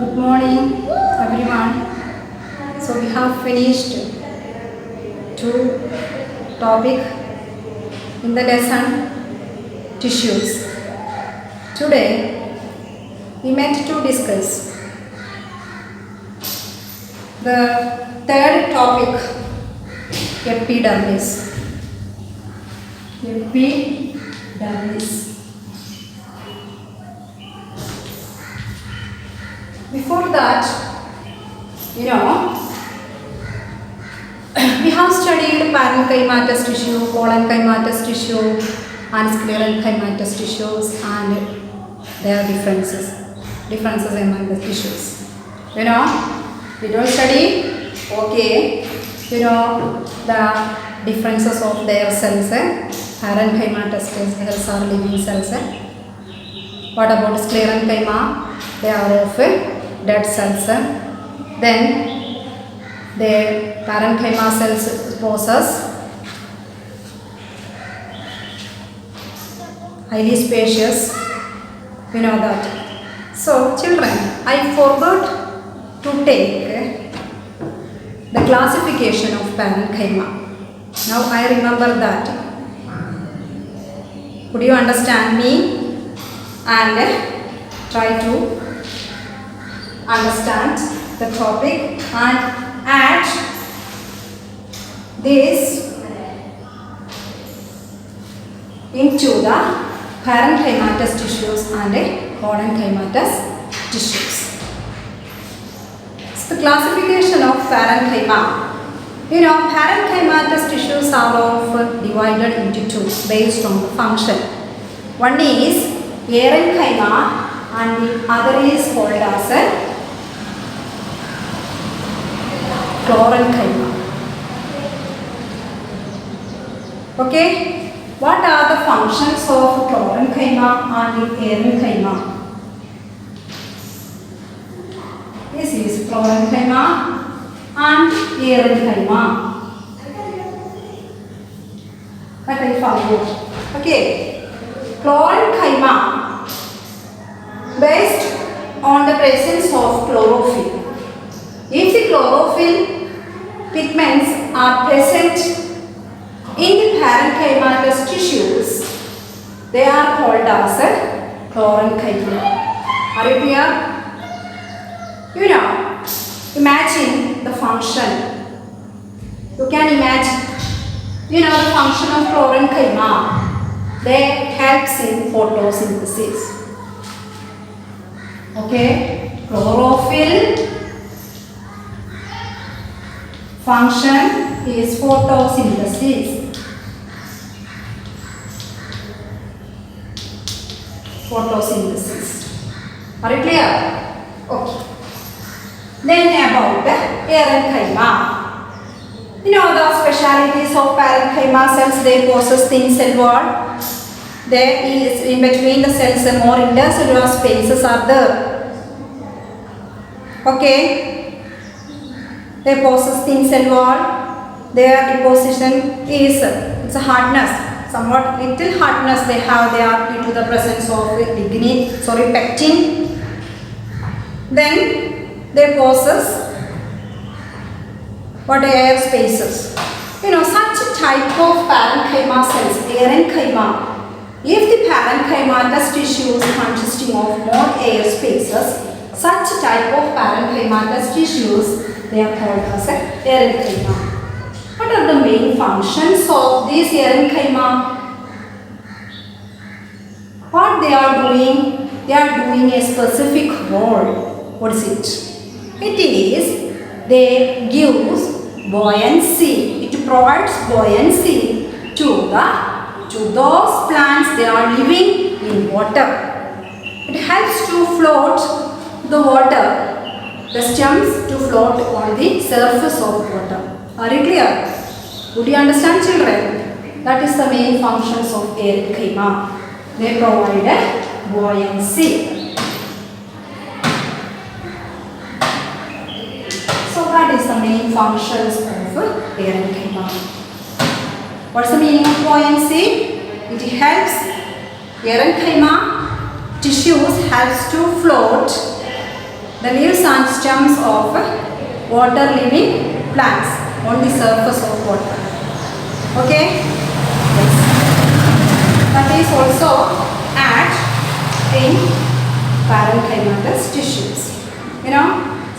Good morning, everyone. So we have finished two topic in the lesson tissues. Today we met to discuss the third topic, epidermis. Epidermis. Before that, we have studied parenchymatous tissue, collenchymatous tissue, and sclerenchymatous tissues, and their differences among the tissues. We don't study. Okay, the differences of their cells. Parenchymatous cells are living cells. What about sclerenchyma? They are of dead cells. Then the parenchyma cells possess highly spacious. We know that. So children, I forgot to take the classification of parenchyma. Now I remember that. Could you understand me and try to understand the topic and add this into the parenchymatous tissues and collenchymatous tissues. So the classification of parenchyma. Parenchymatous tissues are divided into two based on the function. One is parenchyma and the other is called as chlorenchyma. Okay, what are the functions of chlorenchyma and the parenchyma? This is chlorenchyma and parenchyma. That I found. Okay, chlorenchyma based on the presence of chlorophyll. If the chlorophyll pigments are present in the parenchymatous tissues, they are called as chlorenchyma. Are you clear? Imagine the function. You can imagine, the function of chlorenchyma. They helps in photosynthesis. Okay, chlorophyll function is photosynthesis. Photosynthesis. Are you clear? Okay. Then about the parenchyma. The specialities of parenchyma cells, they possess thin cell wall. There is in between the cells more intercellular spaces are there. Okay, they possess thin cell wall. Their deposition is it's a hardness, somewhat little hardness they have. They are due to the presence of pectin. Then they possess air spaces. Such a type of parenchyma cells, parenchyma. If the parenchymatous tissues consisting of more air spaces, such type of parenchymatous tissues, they are called as parenchyma. What are the main functions of these parenchyma? What they are doing? They are doing a specific role. What is it? It is they gives buoyancy. It provides buoyancy to those plants they are living in water. It helps to float the water, the stems to float on the surface of water. Are you clear? Would you understand, children? That is the main functions of parenchyma. They provide buoyancy. So that is the main functions of parenchyma. What's the meaning of buoyancy? It helps parenchyma tissues helps to float the leaves and stems of water-living plants on the surface of water. Okay? Yes. That is also at in parenchymatous tissues. You know,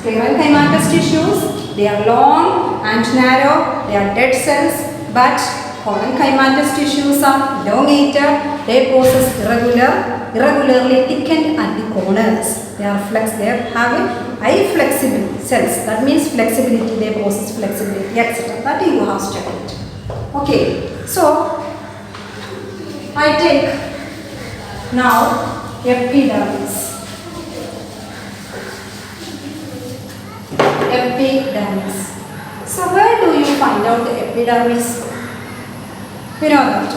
parenchymatous tissues, they are long and narrow, they are dead cells, but parenchymatous tissues are elongated, they possess irregularly thickened at the corners. They are they have a high flexible cells, that means flexibility, they possess flexibility, etc. That you have studied. Okay, so I take now epidermis. Epidermis. So where do you find out the epidermis? We know that.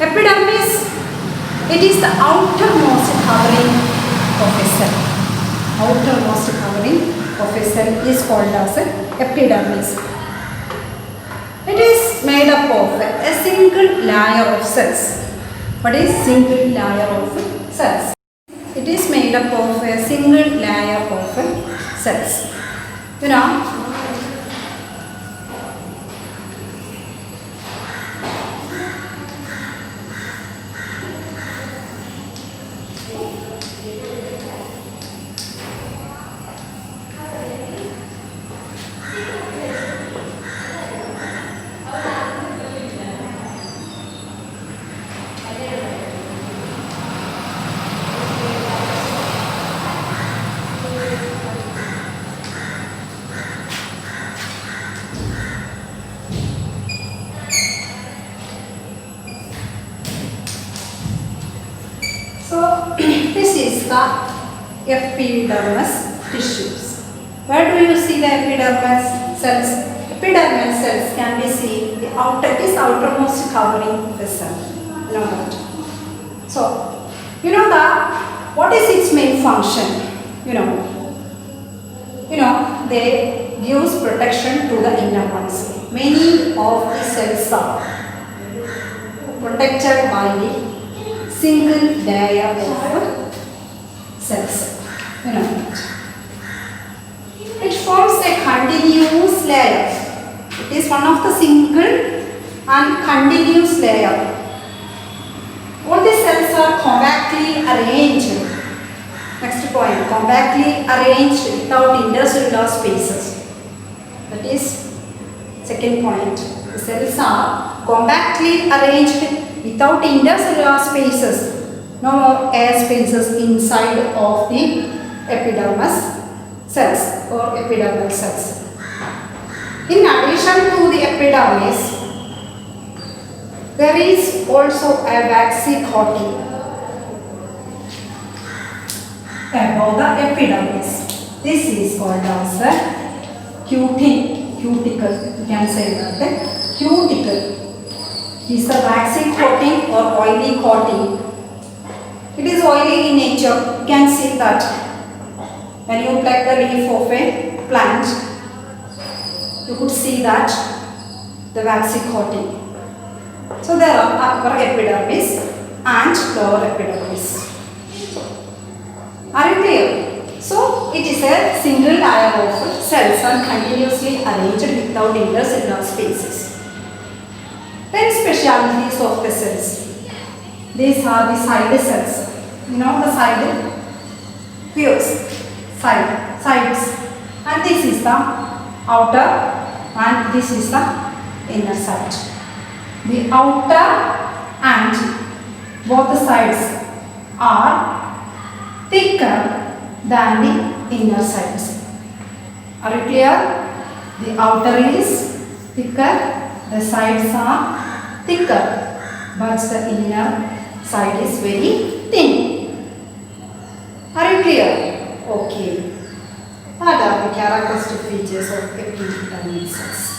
Epidermis, it is the outermost covering of a cell. Outermost covering of a cell is called as epidermis. It is made up of a single layer of cells. What is single layer of cells? It is made up of a single layer of cells. You know, this is the epidermis tissues. Where do you see the epidermis cells? Epidermis cells can be seen the outermost covering of the cell. You know that. So, you know that what is its main function? You know, they gives protection to the inner ones. Many of the cells are protected by the single layer of cells. You know that. It forms a continuous layer. It is one of the single and continuous layer. All the cells are compactly arranged. Next point, compactly arranged without intercellular spaces. That is second point. The cells are compactly arranged without intercellular spaces. No more air spaces inside of the epidermis cells or epidermal cells. In addition to the epidermis, there is also a waxy coating above the epidermis. This is called as a cuticle. You can say that cuticle. It is a waxy coating or oily coating. It is oily in nature. You can see that when you pluck the leaf of a plant, you could see that the waxy coating. So there are upper epidermis and lower epidermis. Are you clear? So it is a single layer of cells and continuously arranged without intercellular spaces. Then specialities of the cells. These are the side cells. You know the side views, sides, and this is the outer and this is the inner side. The outer and both the sides are thicker than the inner sides. Are you clear? The outer is thicker, the sides are thicker, but the inner side is very thin. Are you clear? Okay. What are the characteristic features of epidermis cells?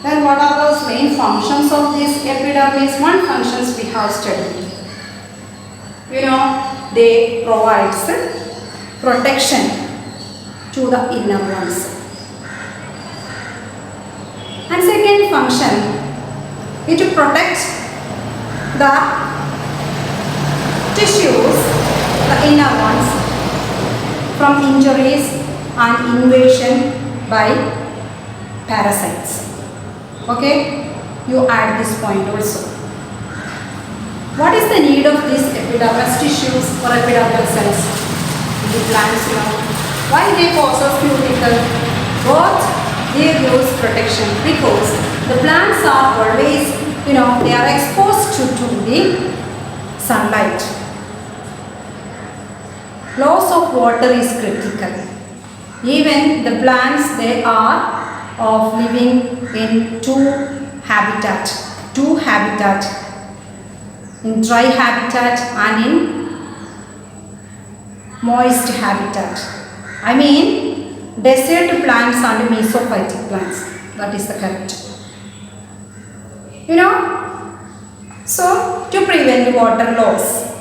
Then what are those main functions of this epidermis? One functions we have studied. You know, they provide protection to the inner ones. And second function, it protects the tissues, the inner ones, from injuries and invasion by parasites. Okay, you add this point also. What is the need of these epidermis tissues or epidermal cells in the plants? Why they possess cuticle? Both they use protection because the plants are always, they are exposed to the sunlight. Loss of water is critical. Even the plants, they are of living in two habitat, in dry habitat and in moist habitat. I mean desert plants and mesophytic plants. That is the correct. So to prevent water loss,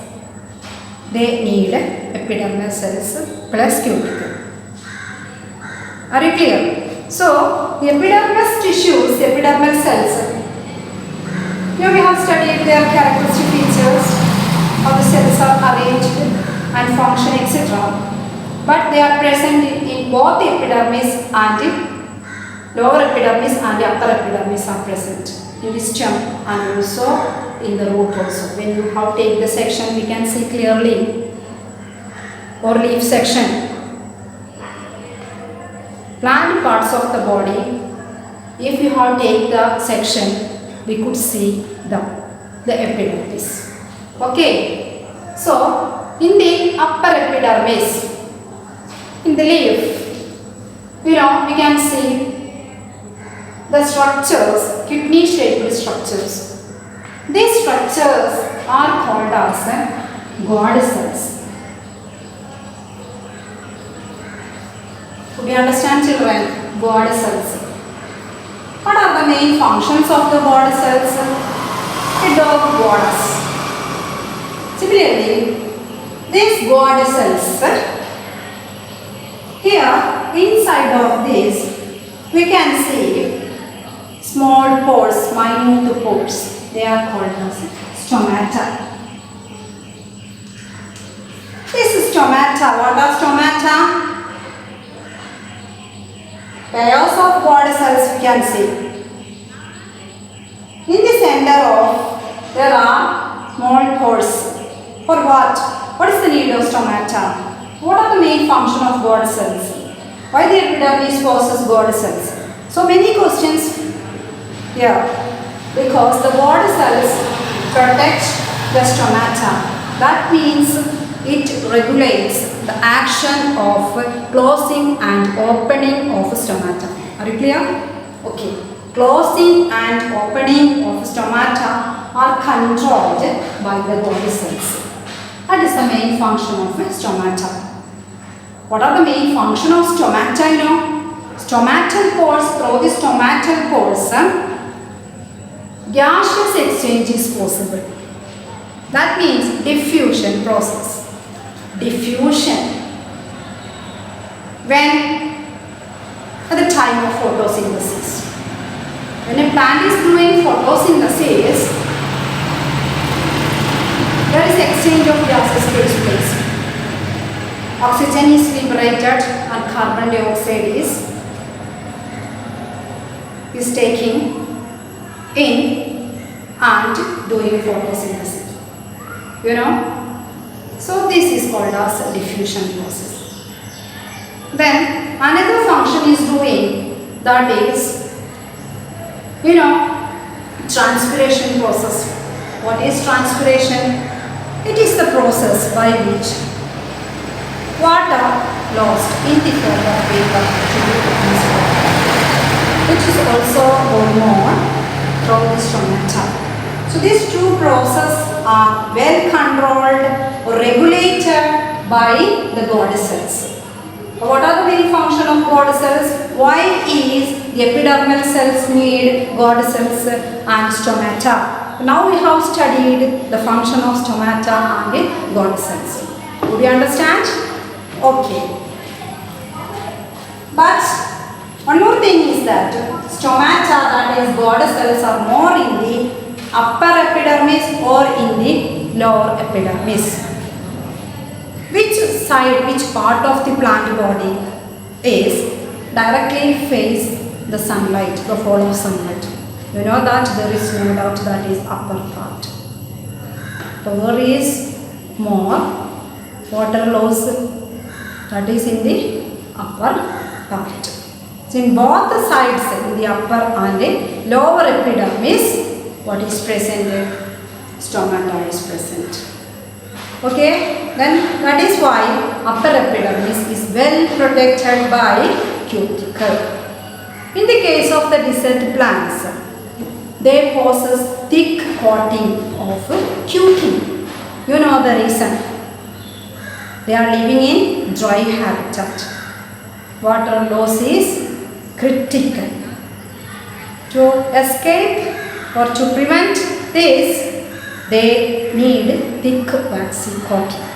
they need epidermal cells plus cuticle. Are you clear? So the epidermis tissues, epidermal cells, we have studied their characteristic features, how the cells are arranged and function, etc. But they are present in both the epidermis and lower epidermis and the upper epidermis are present in the stem and also in the root also. When you have take the section, we can see clearly, or leaf section. Plant parts of the body, if you have take the section, we could see the epidermis. Okay. So, in the upper epidermis, in the leaf, we can see the structures, kidney-shaped structures. These structures are called as God cells. Do you understand, children? God cells. What are the main functions of the God cells? A dog borders. Similarly, these God cells, here inside of this, we can see small pores, minute pores. They are called as stomata. This is stomata. What are stomata? Pairs of God cells we can see. In the center of, there are small pores. For what? What is the need of stomata? What are the main function of God cells? Why the epidermis possesses God cells? So many questions here. Because the God cells protect the stomata. That means it regulates the action of closing and opening of stomata. Are you clear? Okay. Closing and opening of stomata are controlled by the God cells. That is the main function of stomata. What are the main function of stomata? Stomatal pores, through the stomatal pores, gaseous exchange is possible. That means diffusion process. Diffusion. When at the time of photosynthesis. When a plant is doing photosynthesis, there is exchange of gases takes place. Oxygen is liberated and carbon dioxide is taking in and doing photosynthesis. So this is called as a diffusion process. Then another function is doing, that is, transpiration process. What is transpiration? It is the process by which water lost in the form of vapor to be transported, which is also going on through the stomata. So these two processes are well controlled or regulated by the God cells. What are the main function of God cells? Why is the epidermal cells need God cells and stomata? Now we have studied the function of stomata and God cells. Do you understand? Okay. But one more thing is that stomata, that is God cells, are more in the upper epidermis or in the lower epidermis. Which side, which part of the plant body is directly face the sunlight, the fall of sunlight. You know that there is no doubt that is upper part. There is more water loss, that is in the upper part. So in both the sides, in the upper and the lower epidermis, what is present? Stomata is present. Okay, then that is why upper epidermis is well protected by cuticle. In the case of the desert plants, they possess thick coating of cuticle. You know the reason. They are living in dry habitat. Water loss is critical. To escape or to prevent this, they need thick waxy coating.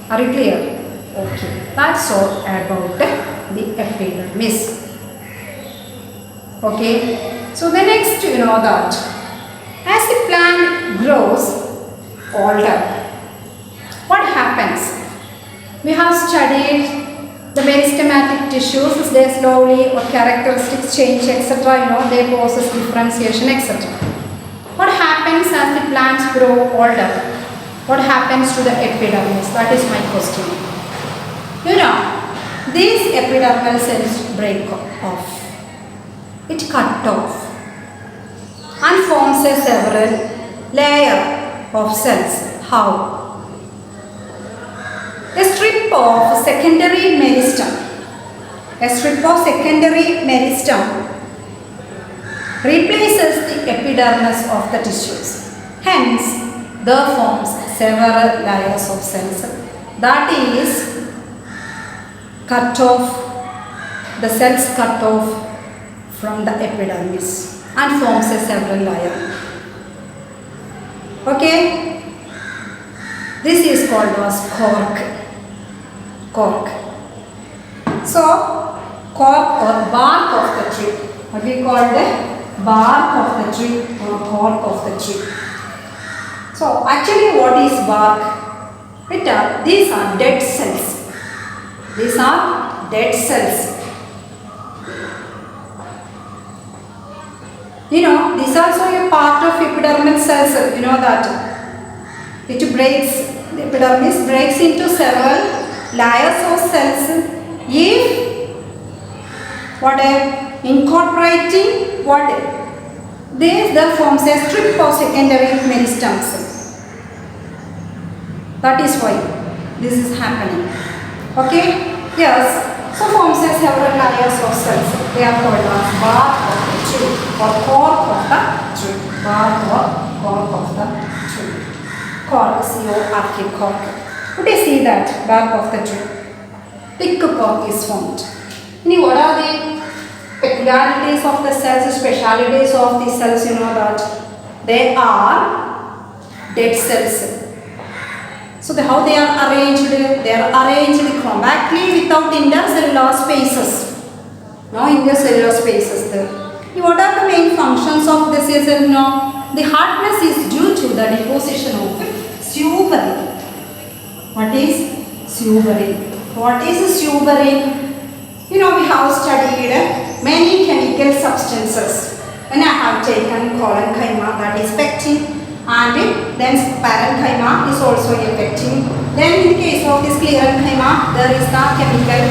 Are you clear? Okay. That's all about the epidermis. Okay. So the next, you know that as the plant grows older, what happens? We have studied the meristematic tissues, they slowly or characteristics change, etc. You know, they possess differentiation, etc. What happens as the plants grow older? What happens to the epidermis? That is my question. You know, these epidermal cells break off. It cut off and forms a several layer of cells. How? A strip of secondary meristem. A strip of secondary meristem replaces the epidermis of the tissues. Hence, there forms several layers of cells. That is, cut off, the cells cut off from the epidermis and forms a several layer. Okay? This is called as cork. Cork. So, cork or bark of the tree. What we call the bark of the tree or cork of the tree. So, actually what is bark? These are dead cells. These are dead cells. You know, this is also a part of epidermal cells. You know that it breaks, the epidermis breaks into several layers of cells if incorporating there forms a strip of secondary meristems. That is why this is happening. Okay? Yes. So forms a several layers of cells. They are called as bark of the tree or cork of the tree. Bark or cork of the tree. Cork, C-O-R-K, cork. What do you see that? Bark of the tree. Thick cork is formed. Now, what are the peculiarities of the cells, specialities of the cells? You know that they are dead cells. So how they are arranged? They are arranged compactly without intercellular spaces. No intercellular spaces there. What are the main functions of this? Is no. The hardness is due to the deposition of suberin. What is suberin? What is suberin? You know, we have studied many chemical substances. When I have taken collenchyma, that is pectin, and then parenchyma is also a pectin. Then in the case of this sclerenchyma, there is the chemical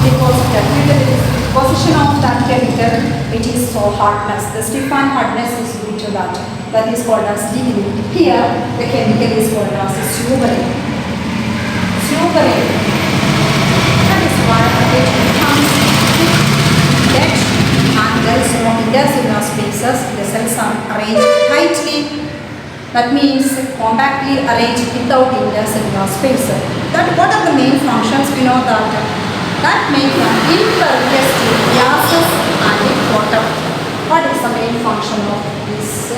deposited. With the deposition of that chemical, it is so hardness. The stiff and hardness is due to that. That is called as lignin. Here, the chemical is called as suberin. Suberin. That is why it becomes dead and there is no intercellular spaces. The cells are arranged tightly. That means compactly arranged without intercellular space. What are the main functions? We know that make them impervious to gases and water. What is the main function of this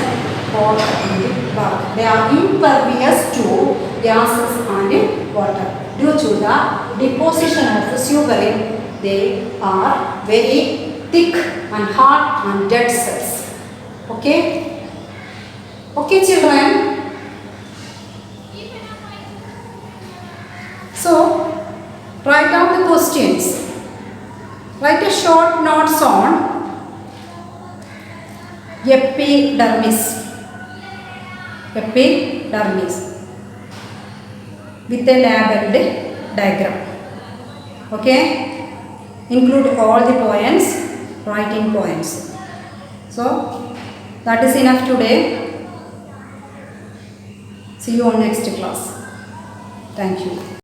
cork and bark? They are impervious to gases and water. Due to the deposition of suberin, they are very thick and hard and dead cells. Okay? Okay, children. So, short notes on epidermis. Epidermis with a labeled diagram. Okay? Include all the points, writing points. So, that is enough today. See you on next class. Thank you.